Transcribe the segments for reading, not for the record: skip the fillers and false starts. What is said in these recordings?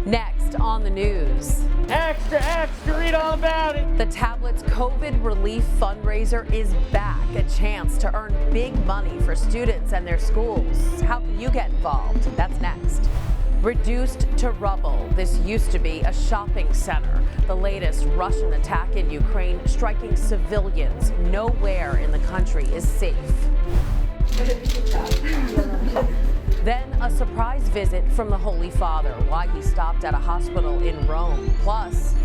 Next on the news. Extra, read all about it. The tablet's COVID relief fundraiser is back. A chance to earn big money for students and their schools. How can you get involved? That's next. Reduced to rubble. This used to be a shopping center. The latest Russian attack in Ukraine striking civilians. Nowhere in the country is safe. Then a surprise visit from the Holy Father, why he stopped at a hospital in Rome. Plus,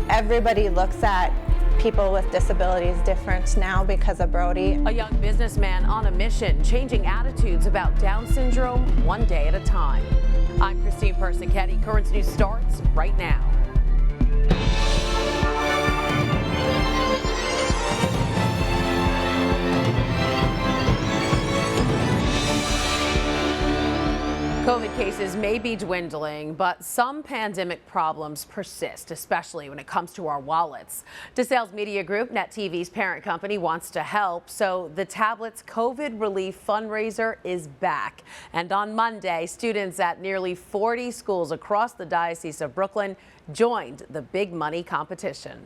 everybody looks at people with disabilities different now because of Brody. A young businessman on a mission, changing attitudes about Down syndrome one day at a time. I'm Christine Persichetti. Currents News starts right now. COVID cases may be dwindling, but some pandemic problems persist, especially when it comes to our wallets. DeSales Media Group, Net TV's parent company, wants to help, so the tablet's COVID relief fundraiser is back. And on Monday, students at nearly 40 schools across the Diocese of Brooklyn joined the big money competition.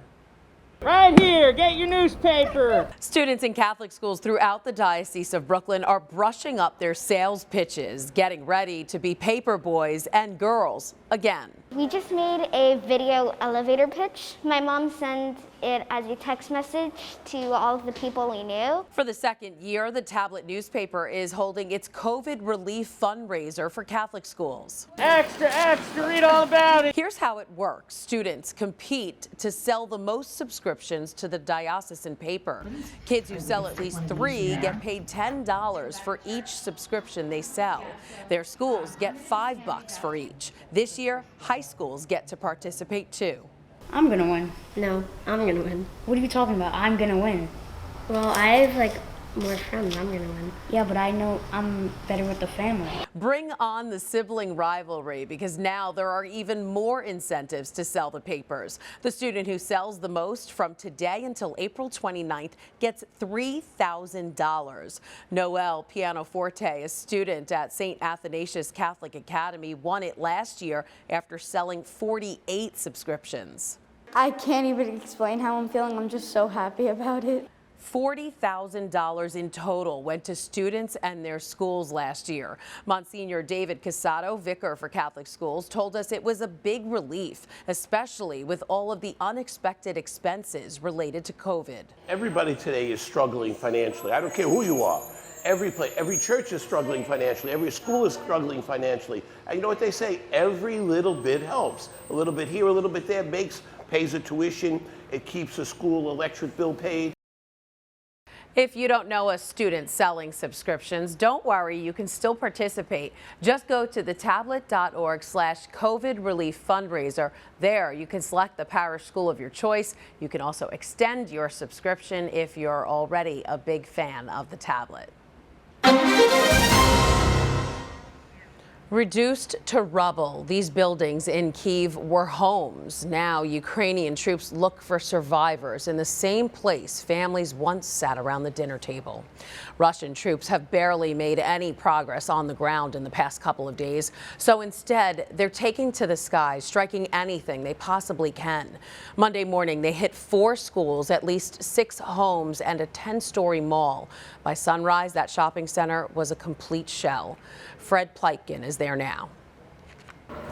Right here, get your newspaper. Students in Catholic schools throughout the Diocese of Brooklyn are brushing up their sales pitches, getting ready to be paper boys and girls again. We just made a video elevator pitch. My mom sent it as a text message to all of the people we knew. For the second year, the tablet newspaper is holding its COVID relief fundraiser for Catholic schools. Extra, read all about it. Here's how it works. Students compete to sell the most subscriptions to the diocesan paper. Kids who sell at least 3 get paid $10 for each subscription they sell. Their schools get $5 for each. This year, high schools get to participate too. I'm gonna win. No, I'm gonna win. What are you talking about? I'm gonna win. Well, I have more friends. I'm gonna win. Yeah, but I know I'm better with the family. Bring on the sibling rivalry, because now there are even more incentives to sell the papers. The student who sells the most from today until April 29th gets $3,000. Noelle Pianoforte, a student at St. Athanasius Catholic Academy, won it last year after selling 48 subscriptions. I can't even explain how I'm feeling. I'm just so happy about it. $40,000 in total went to students and their schools last year. Monsignor David Casado, vicar for Catholic schools, told us it was a big relief, especially with all of the unexpected expenses related to COVID. Everybody today is struggling financially. I don't care who you are. Every church is struggling financially. Every school is struggling financially. And you know what they say? Every little bit helps. A little bit here, a little bit there pays a tuition. It keeps a school electric bill paid. If you don't know a student selling subscriptions, don't worry, you can still participate. Just go to thetablet.org/COVID relief fundraiser. There you can select the parish school of your choice. You can also extend your subscription if you're already a big fan of the tablet. Reduced to rubble, these buildings in Kyiv were homes. Now Ukrainian troops look for survivors in the same place families once sat around the dinner table. Russian troops have barely made any progress on the ground in the past couple of days, so instead they're taking to the skies, striking anything they possibly can. Monday morning they hit 4 schools, at least 6 homes, and a 10-story mall. By sunrise, that shopping center was a complete shell. Fred Pleitgen is there now.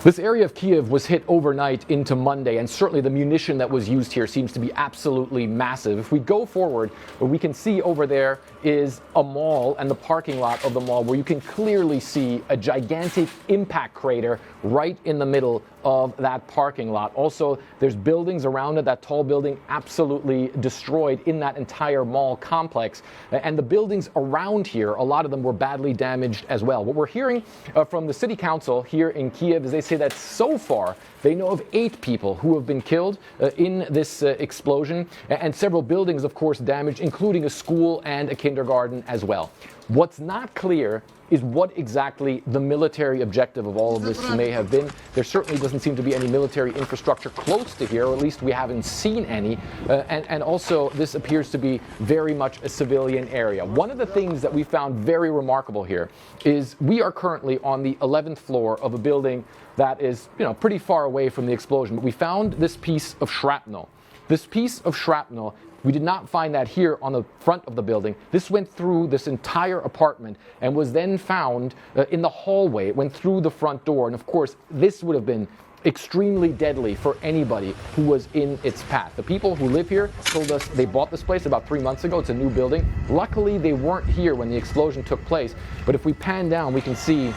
This area of Kyiv was hit overnight into Monday, and certainly the munition that was used here seems to be absolutely massive. If we go forward, what we can see over there is a mall and the parking lot of the mall, where you can clearly see a gigantic impact crater right in the middle of that parking lot. Also, there's buildings around it. That tall building absolutely destroyed in that entire mall complex. And the buildings around here, a lot of them were badly damaged as well. What we're hearing from the city council here in Kyiv is they say that so far they know of 8 people who have been killed in this explosion, and several buildings, of course, damaged, including a school and a kindergarten as well. What's not clear is what exactly the military objective of all of this may have been. There certainly doesn't seem to be any military infrastructure close to here, or at least we haven't seen any. And also, this appears to be very much a civilian area. One of the things that we found very remarkable here is we are currently on the 11th floor of a building that is, pretty far away from the explosion. But we found this piece of shrapnel. This piece of shrapnel, we did not find that here on the front of the building. This went through this entire apartment and was then found in the hallway. It went through the front door. And of course, this would have been extremely deadly for anybody who was in its path. The people who live here told us they bought this place about 3 months ago. It's a new building. Luckily, they weren't here when the explosion took place. But if we pan down, we can see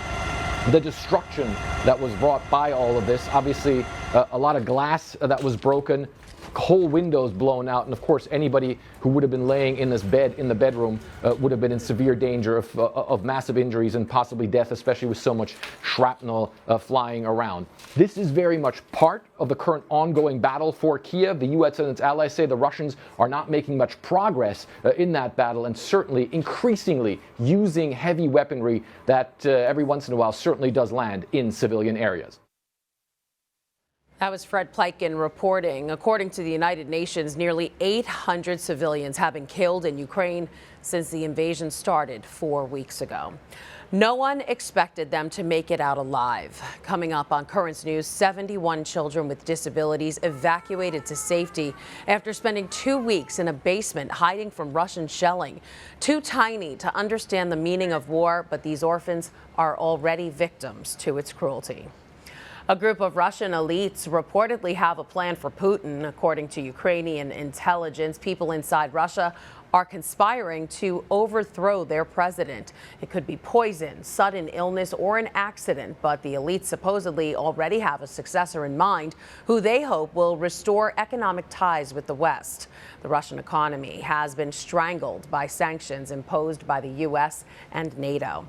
the destruction that was brought by all of this. Obviously, a lot of glass that was broken, whole windows blown out, and of course anybody who would have been laying in this bed in the bedroom would have been in severe danger of massive injuries and possibly death, especially with so much shrapnel flying around. This is very much part of the current ongoing battle for Kiev. The U.S. and its allies say the Russians are not making much progress in that battle, and certainly increasingly using heavy weaponry that every once in a while certainly does land in civilian areas. That was Fred Pleitgen reporting. According to the United Nations, nearly 800 civilians have been killed in Ukraine since the invasion started 4 weeks ago. No one expected them to make it out alive. Coming up on Currents News, 71 children with disabilities evacuated to safety after spending 2 weeks in a basement hiding from Russian shelling. Too tiny to understand the meaning of war, but these orphans are already victims to its cruelty. A group of Russian elites reportedly have a plan for Putin. According to Ukrainian intelligence, people inside Russia are conspiring to overthrow their president. It could be poison, sudden illness, or an accident, but the elites supposedly already have a successor in mind who they hope will restore economic ties with the West. The Russian economy has been strangled by sanctions imposed by the U.S. and NATO.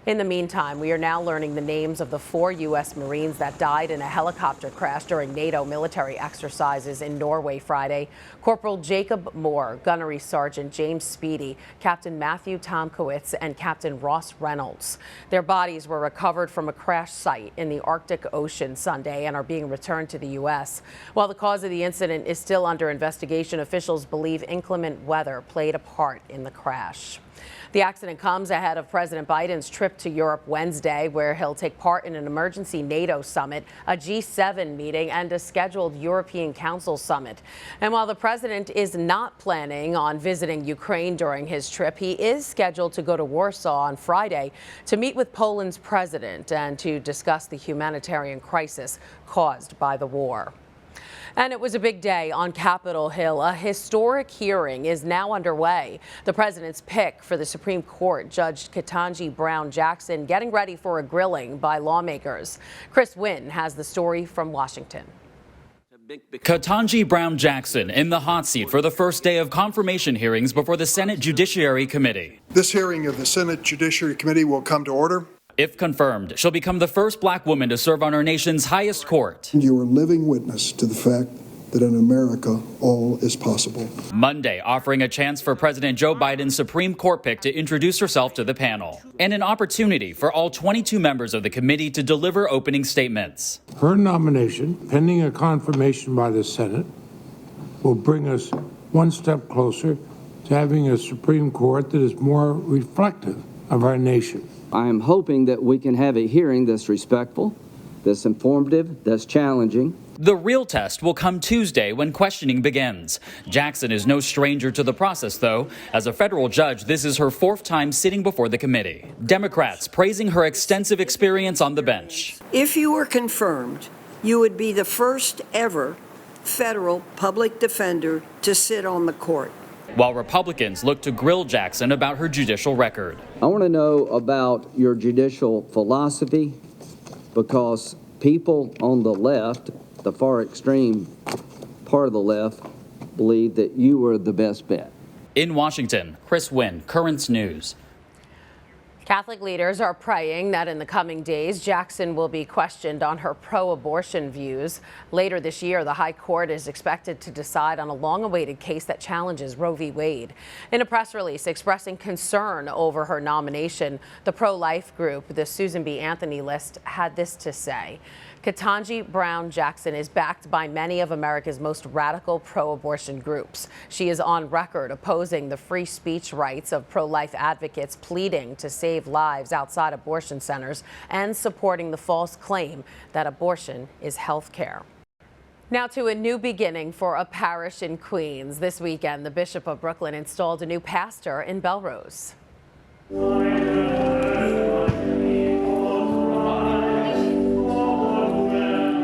In the meantime, we are now learning the names of the 4 U.S. Marines that died in a helicopter crash during NATO military exercises in Norway Friday. Corporal Jacob Moore, Gunnery Sergeant James Speedy, Captain Matthew Tomkowitz, and Captain Ross Reynolds. Their bodies were recovered from a crash site in the Arctic Ocean Sunday and are being returned to the U.S. While the cause of the incident is still under investigation, officials believe inclement weather played a part in the crash. The accident comes ahead of President Biden's trip to Europe Wednesday, where he'll take part in an emergency NATO summit, a G7 meeting, and a scheduled European Council summit. And while the president is not planning on visiting Ukraine during his trip, he is scheduled to go to Warsaw on Friday to meet with Poland's president and to discuss the humanitarian crisis caused by the war. And it was a big day on Capitol Hill. A historic hearing is now underway. The president's pick for the Supreme Court, Judge Ketanji Brown Jackson, getting ready for a grilling by lawmakers. Chris Wynn has the story from Washington. Ketanji Brown Jackson in the hot seat for the first day of confirmation hearings before the Senate Judiciary Committee. This hearing of the Senate Judiciary Committee will come to order. If confirmed, she'll become the first black woman to serve on our nation's highest court. You are living witness to the fact that in America, all is possible. Monday, offering a chance for President Joe Biden's Supreme Court pick to introduce herself to the panel, and an opportunity for all 22 members of the committee to deliver opening statements. Her nomination, pending a confirmation by the Senate, will bring us one step closer to having a Supreme Court that is more reflective of our nation. I am hoping that we can have a hearing that's respectful, that's informative, that's challenging. The real test will come Tuesday when questioning begins. Jackson is no stranger to the process, though. As a federal judge, this is her 4th time sitting before the committee. Democrats praising her extensive experience on the bench. If you were confirmed, you would be the first ever federal public defender to sit on the court. While Republicans look to grill Jackson about her judicial record. I want to know about your judicial philosophy, because people on the left, the far extreme part of the left, believe that you were the best bet. In Washington, Chris Wynn, Currents News. Catholic leaders are praying that in the coming days, Jackson will be questioned on her pro-abortion views. Later this year, the High Court is expected to decide on a long-awaited case that challenges Roe v. Wade. In a press release expressing concern over her nomination, the pro-life group, the Susan B. Anthony List, had this to say. Ketanji Brown Jackson is backed by many of America's most radical pro-abortion groups. She is on record opposing the free speech rights of pro-life advocates, pleading to save lives outside abortion centers and supporting the false claim that abortion is health care. Now to a new beginning for a parish in Queens. This weekend, the Bishop of Brooklyn installed a new pastor in Belrose.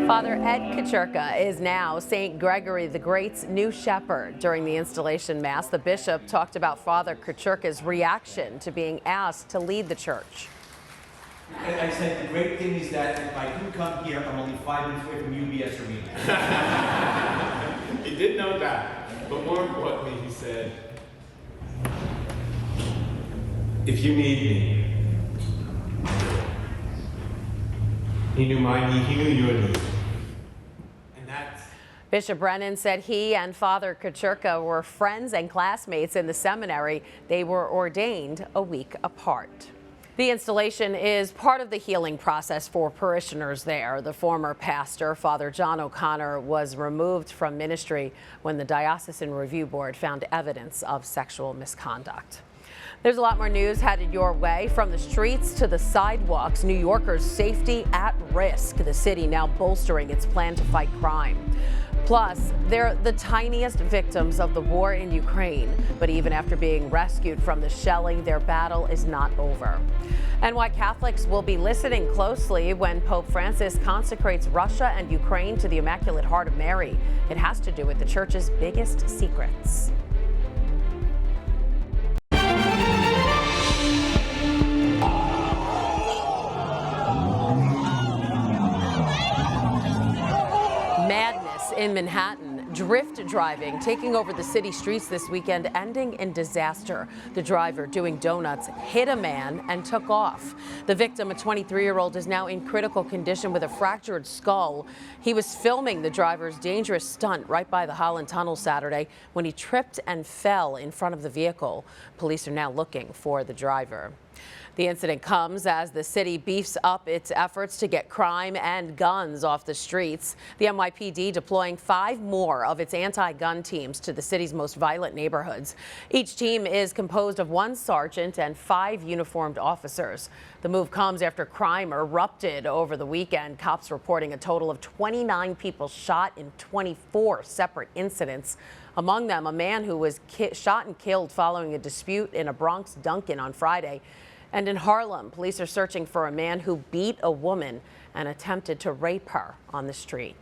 Father Ed Kaczurka is now St. Gregory the Great's new shepherd. During the installation mass, the bishop talked about Father Kaczurka's reaction to being asked to lead the church. I said the great thing is that if I do come here, I'm only 5 minutes away from UBS Arena. He did know that, but more importantly, he said, if you need me, he knew my need, he knew your need. Bishop Brennan said he and Father Kaczurka were friends and classmates in the seminary. They were ordained a week apart. The installation is part of the healing process for parishioners there. The former pastor, Father John O'Connor, was removed from ministry when the Diocesan Review Board found evidence of sexual misconduct. There's a lot more news headed your way. From the streets to the sidewalks, New Yorkers' safety at risk. The city now bolstering its plan to fight crime. Plus, they're the tiniest victims of the war in Ukraine. But even after being rescued from the shelling, their battle is not over. And why Catholics will be listening closely when Pope Francis consecrates Russia and Ukraine to the Immaculate Heart of Mary. It has to do with the Church's biggest secrets. Madness in Manhattan, drift driving taking over the city streets this weekend, ending in disaster. The driver doing donuts hit a man and took off. The victim, a 23-year-old, is now in critical condition with a fractured skull. He was filming the driver's dangerous stunt right by the Holland Tunnel Saturday when he tripped and fell in front of the vehicle. Police are now looking for the driver. The incident comes as the city beefs up its efforts to get crime and guns off the streets. The NYPD deploying 5 more of its anti-gun teams to the city's most violent neighborhoods. Each team is composed of 1 sergeant and 5 uniformed officers. The move comes after crime erupted over the weekend. Cops reporting a total of 29 people shot in 24 separate incidents. Among them, a man who was shot and killed following a dispute in a Bronx Dunkin' on Friday. And in Harlem, police are searching for a man who beat a woman and attempted to rape her on the street.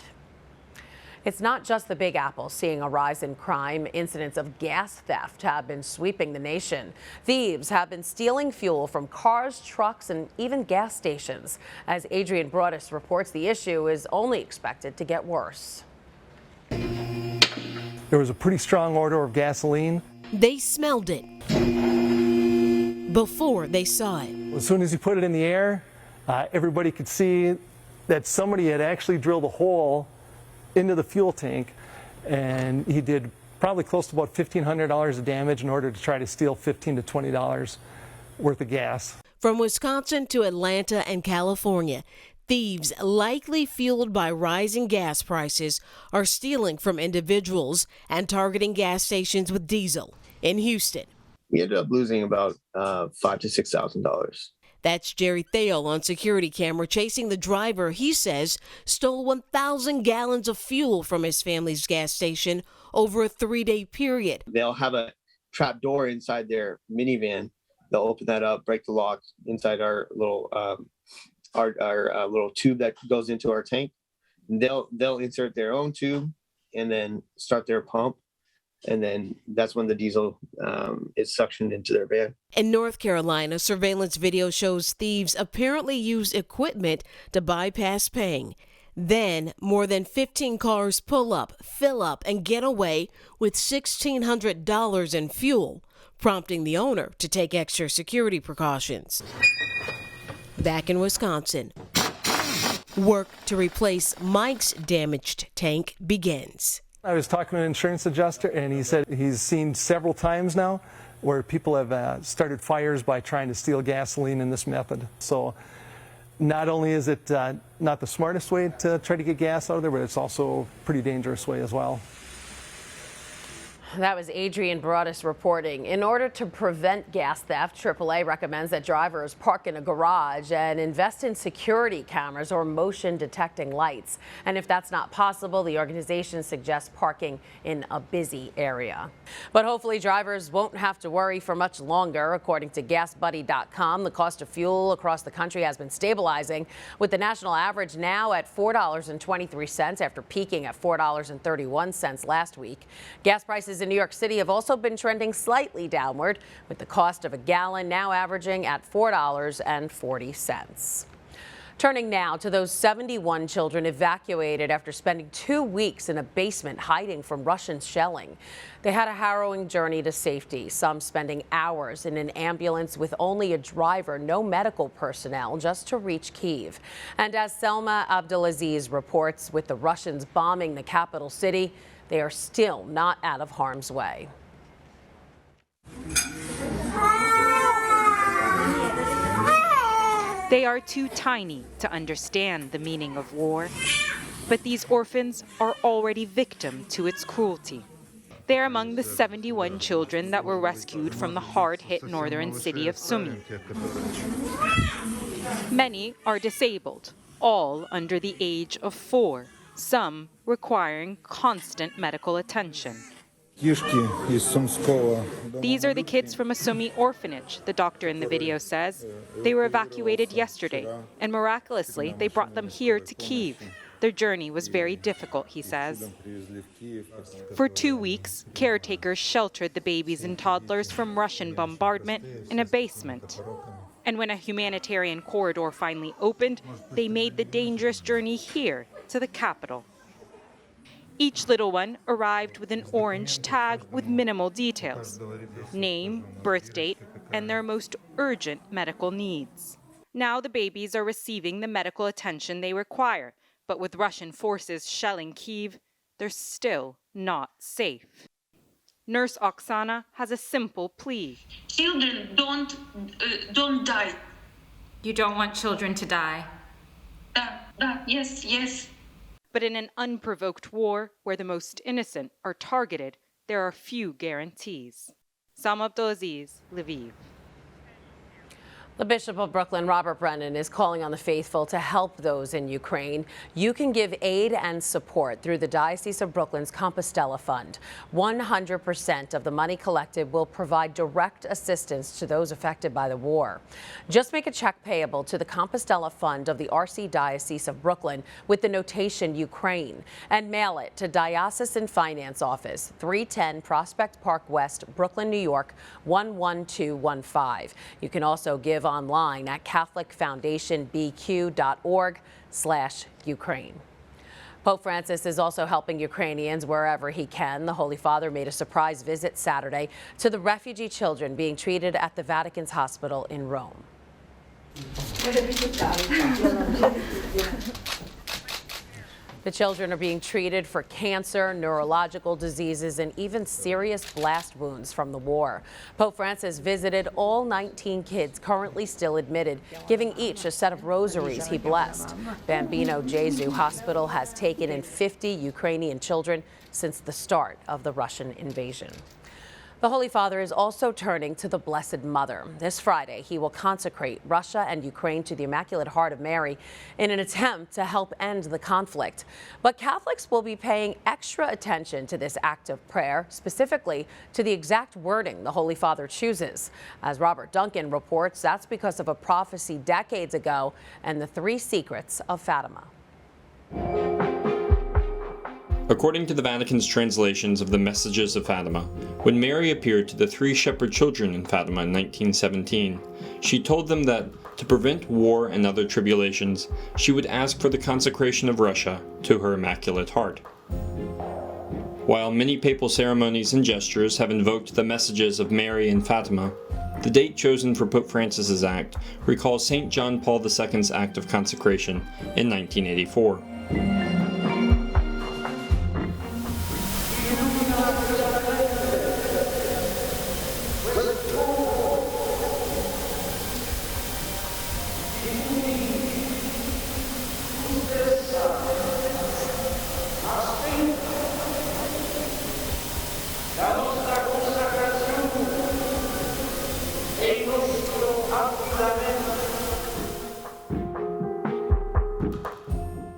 It's not just the Big Apple seeing a rise in crime. Incidents of gas theft have been sweeping the nation. Thieves have been stealing fuel from cars, trucks, and even gas stations. As Adrian Broadus reports, the issue is only expected to get worse. There was a pretty strong odor of gasoline. They smelled it before they saw it. As soon as he put it in the air, everybody could see that somebody had actually drilled a hole into the fuel tank, and he did probably close to about $1,500 of damage in order to try to steal $15 to $20 worth of gas. From Wisconsin to Atlanta and California, thieves, likely fueled by rising gas prices, are stealing from individuals and targeting gas stations with diesel. In Houston, we ended up losing about $5,000 to $6,000. That's Jerry Thale on security camera chasing the driver he says stole 1,000 gallons of fuel from his family's gas station over a 3-day period. They'll have a trap door inside their minivan. They'll open that up, break the lock inside our little little tube that goes into our tank. They'll insert their own tube and then start their pump. And then that's when the diesel is suctioned into their van. In North Carolina, surveillance video shows thieves apparently use equipment to bypass paying. Then, more than 15 cars pull up, fill up, and get away with $1,600 in fuel prompting the owner to take extra security precautions. Back in Wisconsin, work to replace Mike's damaged tank begins. I was talking to an insurance adjuster, and he said he's seen several times now where people have started fires by trying to steal gasoline in this method. So not only is it not the smartest way to try to get gas out of there, but it's also a pretty dangerous way as well. That was Adrian Broadus reporting. In order to prevent gas theft, AAA recommends that drivers park in a garage and invest in security cameras or motion detecting lights. And if that's not possible, the organization suggests parking in a busy area. But hopefully drivers won't have to worry for much longer. According to GasBuddy.com, the cost of fuel across the country has been stabilizing, with the national average now at $4.23 after peaking at $4.31 last week. Gas prices in New York City have also been trending slightly downward, with the cost of a gallon now averaging at $4.40. Turning now to those 71 children evacuated after spending 2 weeks in a basement hiding from Russian shelling. They had a harrowing journey to safety, some spending hours in an ambulance with only a driver, no medical personnel, just to reach Kyiv. And as Selma Abdelaziz reports, with the Russians bombing the capital city, they are still not out of harm's way. They are too tiny to understand the meaning of war, but these orphans are already victim to its cruelty. They are among the 71 children that were rescued from the hard-hit northern city of Sumy. Many are disabled, all under the age of 4, some requiring constant medical attention. These are the kids from a Sumy orphanage, the doctor in the video says. They were evacuated yesterday, and miraculously, they brought them here to Kyiv. Their journey was very difficult, he says. For 2 weeks, caretakers sheltered the babies and toddlers from Russian bombardment in a basement. And when a humanitarian corridor finally opened, they made the dangerous journey here to the capital. Each little one arrived with an orange tag with minimal details: name, birth date, and their most urgent medical needs. Now the babies are receiving the medical attention they require, but with Russian forces shelling Kyiv, they're still not safe. Nurse Oksana has a simple plea. Children don't die. You don't want children to die? Yes. But in an unprovoked war where the most innocent are targeted, there are few guarantees. Selma Abdelaziz, Lviv. The Bishop of Brooklyn, Robert Brennan, is calling on the faithful to help those in Ukraine. You can give aid and support through the Diocese of Brooklyn's Compostela Fund. 100% of the money collected will provide direct assistance to those affected by the war. Just make a check payable to the Compostela Fund of the Archdiocese of Brooklyn with the notation Ukraine and mail it to Diocesan Finance Office, 310 Prospect Park West, Brooklyn, New York, 11215. You can also give online at catholicfoundationbq.org/Ukraine. Pope Francis is also helping Ukrainians wherever he can. The Holy Father made a surprise visit Saturday to the refugee children being treated at the Vatican's hospital in Rome. The children are being treated for cancer, neurological diseases, and even serious blast wounds from the war. Pope Francis visited all 19 kids currently still admitted, giving each a set of rosaries he blessed. Bambino Gesù Hospital has taken in 50 Ukrainian children since the start of the Russian invasion. The Holy Father is also turning to the Blessed Mother. This Friday, he will consecrate Russia and Ukraine to the Immaculate Heart of Mary in an attempt to help end the conflict. But Catholics will be paying extra attention to this act of prayer, specifically to the exact wording the Holy Father chooses. As Robert Duncan reports, that's because of a prophecy decades ago and the 3 secrets of Fatima. According to the Vatican's translations of the Messages of Fatima, when Mary appeared to the 3 shepherd children in Fatima in 1917, she told them that, to prevent war and other tribulations, she would ask for the consecration of Russia to her Immaculate Heart. While many papal ceremonies and gestures have invoked the messages of Mary and Fatima, the date chosen for Pope Francis's act recalls St. John Paul II's act of consecration in 1984.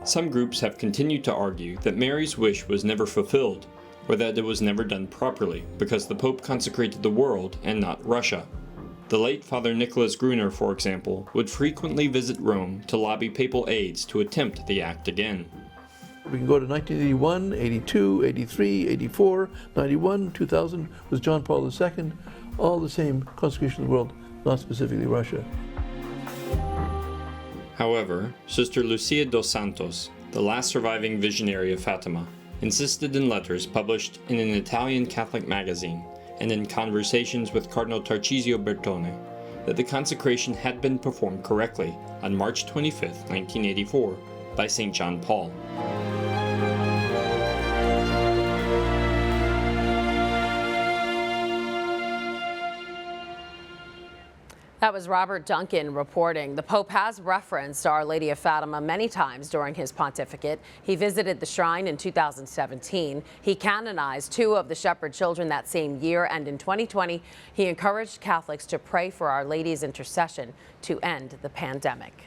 Some groups have continued to argue that Mary's wish was never fulfilled, or that it was never done properly because the Pope consecrated the world and not Russia. The late Father Nicholas Gruner, for example, would frequently visit Rome to lobby papal aides to attempt the act again. We can go to 1981, 82, 83, 84, 91, 2000 was John Paul II, all the same consecration of the world, not specifically Russia. However, Sister Lucia dos Santos, the last surviving visionary of Fatima, insisted in letters published in an Italian Catholic magazine and in conversations with Cardinal Tarcisio Bertone that the consecration had been performed correctly on March 25, 1984, by St. John Paul. That was Robert Duncan reporting. The Pope has referenced Our Lady of Fatima many times during his pontificate. He visited the shrine in 2017. He canonized 2 of the shepherd children that same year, and in 2020, he encouraged Catholics to pray for Our Lady's intercession to end the pandemic.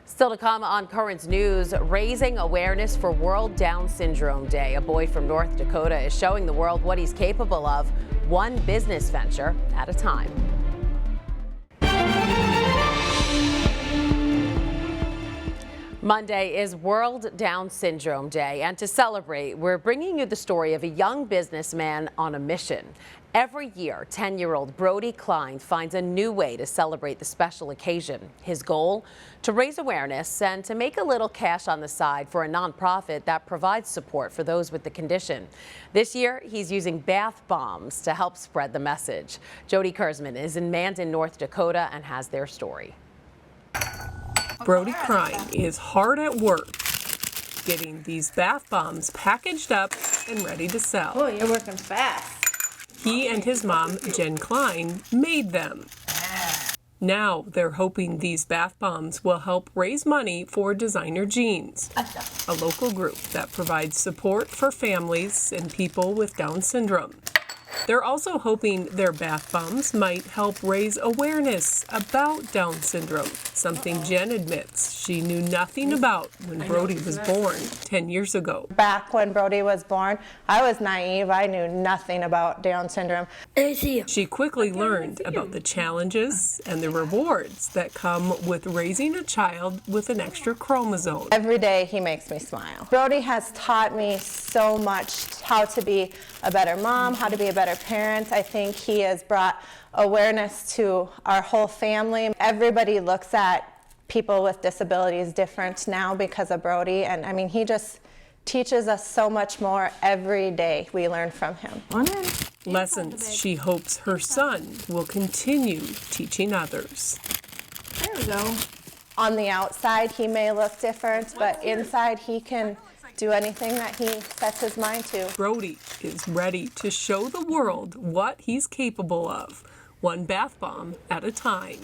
Still to come on Currents News, raising awareness for World Down Syndrome Day. A boy from North Dakota is showing the world what he's capable of, one business venture at a time. Monday is World Down Syndrome Day, and to celebrate, we're bringing you the story of a young businessman on a mission. Every year, 10-year-old Brody Klein finds a new way to celebrate the special occasion. His goal? To raise awareness and to make a little cash on the side for a nonprofit that provides support for those with the condition. This year, he's using bath bombs to help spread the message. Jody Kurzman is in Mandan, North Dakota, and has their story. Brody Klein is hard at work getting these bath bombs packaged up and ready to sell. Oh, you're working fast. He and his mom, Jen Klein, made them. Now they're hoping these bath bombs will help raise money for Designer Jeans, a local group that provides support for families and people with Down syndrome. They're also hoping their bath bombs might help raise awareness about Down syndrome, something Jen admits she knew nothing about when Brody was born 10 years ago. Back when Brody was born, I was naive. I knew nothing about Down syndrome. She quickly learned about the challenges and the rewards that come with raising a child with an extra chromosome. Every day he makes me smile. Brody has taught me so much how to be a better mom, how to be a better parent. I think he has brought awareness to our whole family. Everybody looks at people with disabilities different now because of Brody, and I mean, he just teaches us so much more every day. We learn from him. Lessons she hopes her son will continue teaching others. There we go. On the outside, he may look different, but inside he can do anything that he sets his mind to. Brody is ready to show the world what he's capable of, one bath bomb at a time.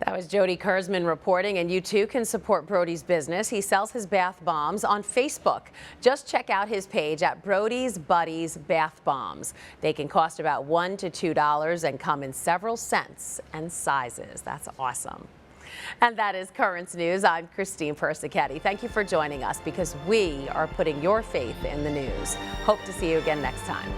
That was Jody Kurzman reporting, and you too can support Brody's business. He sells his bath bombs on Facebook. Just check out his page at Brody's Buddies Bath Bombs. They can cost about $1 to $2 and come in several scents and sizes. That's awesome. And that is Currents News. I'm Christine Persichetti. Thank you for joining us because we are putting your faith in the news. Hope to see you again next time.